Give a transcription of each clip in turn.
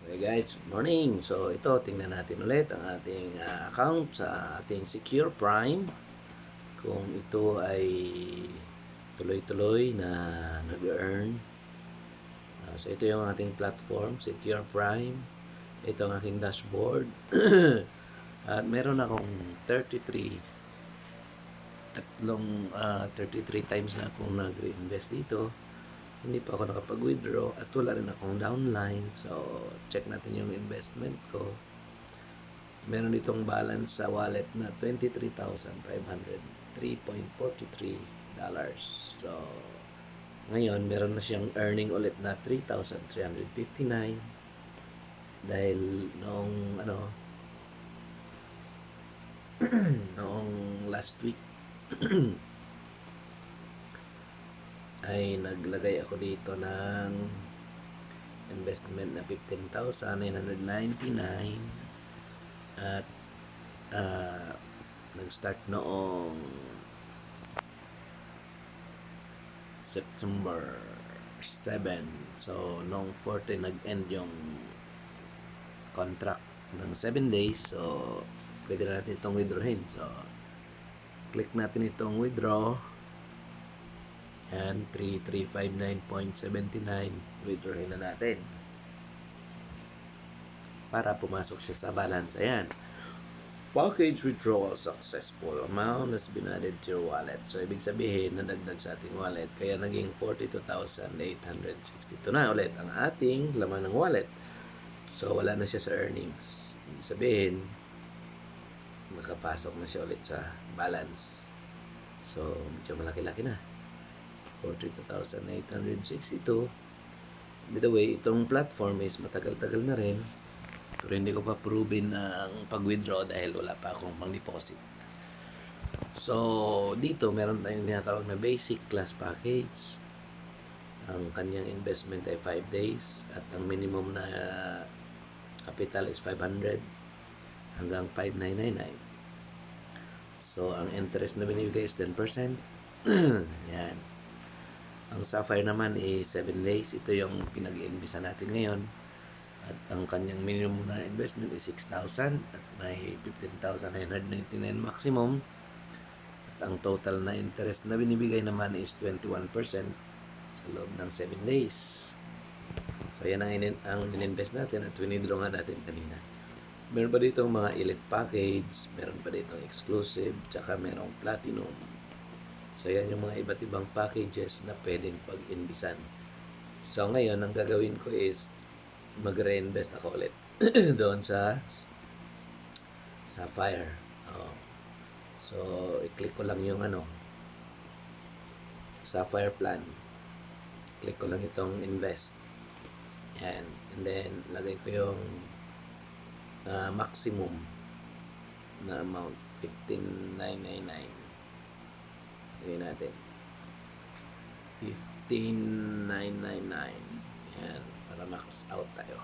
Okay guys, good morning. So ito, tingnan natin ulit ang ating account sa ating Secure Prime. Kung ito ay tuloy-tuloy na nag-earn. So ito yung ating platform, Secure Prime. Ito ang aking dashboard. At meron akong 33 times na akong nag-reinvest dito. Hindi pa ako nakapag-withdraw at wala rin akong downline. So, check natin yung investment ko. Meron ditong balance sa wallet na $23,503.43. So, ngayon, meron na siyang earning ulit na 3,359 dahil noong last week ay naglagay ako dito ng investment na 15,999 at nag-start noong September 7. So noong 14 nag-end yung contract ng 7 days. So pwede natin itong withdrawin. So click natin itong withdraw. And 3359.79 withdrawin na natin para pumasok siya sa balance. Ayan, package withdrawal successful, amount has been added to your wallet. So ibig sabihin nadagdag sa ating wallet, kaya naging 42,862 na ulit ang ating laman ng wallet. So wala na siya sa earnings. Ibig sabihin makapasok na siya ulit sa balance. So medyo malaki-laki na, 42,862. By the way, itong platform is matagal-tagal na rin. Pero hindi ko pa proven ang pag-withdraw dahil wala pa akong pang-deposit. So, dito meron tayong tinatawag na basic class package. Ang kanyang investment ay 5 days at ang minimum na capital is 500 hanggang 5,999. So, ang interest na binibigay is 10%. Yan. Ang Sapphire naman is 7 days. Ito yung pinag-iimbisa natin ngayon. At ang kanyang minimum na investment is 6,000 at may 15,999 maximum. At ang total na interest na binibigay naman is 21% sa loob ng 7 days. So yan ang ininvest natin at winidraw nga natin kanina. Meron pa dito mga elite package, meron pa dito exclusive, tsaka merong platinum. So yan yung mga iba't ibang packages na pwedeng pag-invisan. So ngayon, ang gagawin ko is mag-reinvest ako ulit doon sa Sapphire. So i-click ko lang yung Sapphire plan. Click ko lang itong invest. Yan. And then lagay ko yung maximum na amount, 15,999. Gawin natin 15,999. Yan, para max out tayo.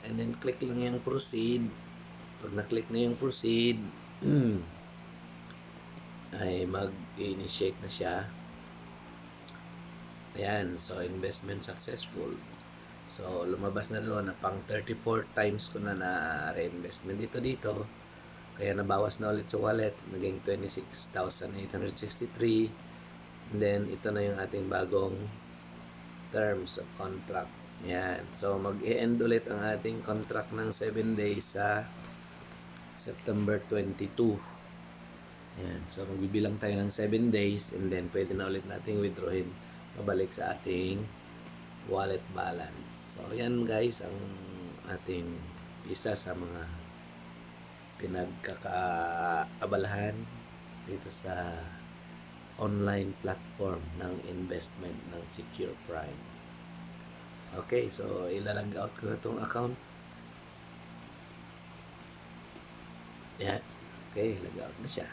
And then click lang yung proceed. Pag na-click na yung proceed ay mag-initiate na siya. Ayan, so investment successful. So lumabas na doon na pang 34 times ko na reinvestment dito. Kaya nabawas na ulit sa wallet, naging 26,863. And then ito na yung ating bagong terms of contract. Yan. So mag-e-end ulit ang ating contract ng 7 days sa September 22. Yan. So magbibilang tayo ng 7 days and then pwede na ulit nating withdrawin pabalik sa ating wallet balance. So yan guys ang ating isa sa mga pinagkakaabalahan dito sa online platform ng investment ng Secure Prime. Okay, so ilalag out ko na itong account. Yan. Okay, lag out na siya.